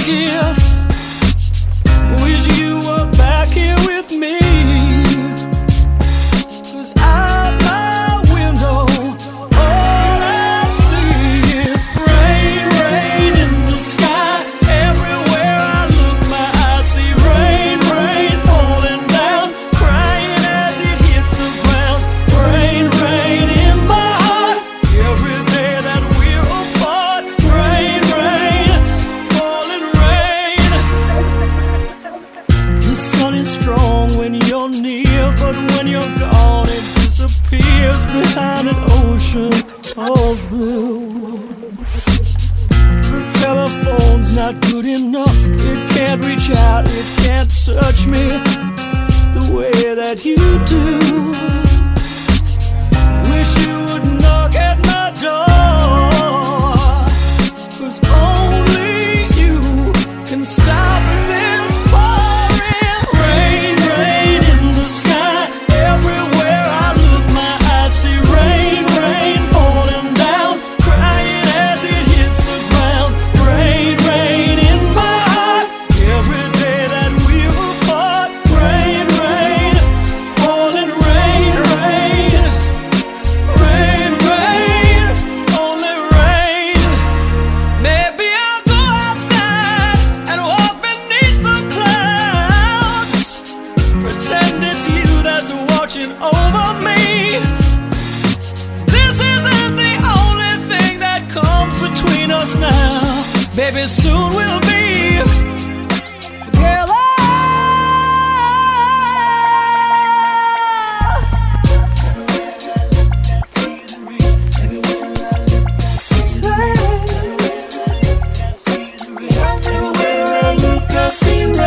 kiss. Wish you were back here with me. 'Cause out my window, all I see is rain, rain in the sky. Everywhere I look, my eyes see rain, rain falling down, crying as it hits the ground. Rain, rain in my heart, every day that we're apart. Rain, rain, falling rain. The sun is strong when you're near, but when you're gone it disappears behind an ocean of blue. The telephone's not good enough, it can't reach out, it can't touch me the way that you do. Wish you would knock at my door, 'cause only you can stop this pouring rain, rain in the sky. Everywhere I look, my eyes see rain, rain falling down, crying as it hits the ground. Rain, rain in my heart, every day that we're apart. Rain, rain, falling rain, rain. Rain, rain, only rain. Maybe I'll go outside and walk beneath the clouds, pretend it's you that's watching over me. This isn't the only thing that comes between us now. Baby, soon we'll be together. Everywhere I look, I see rain.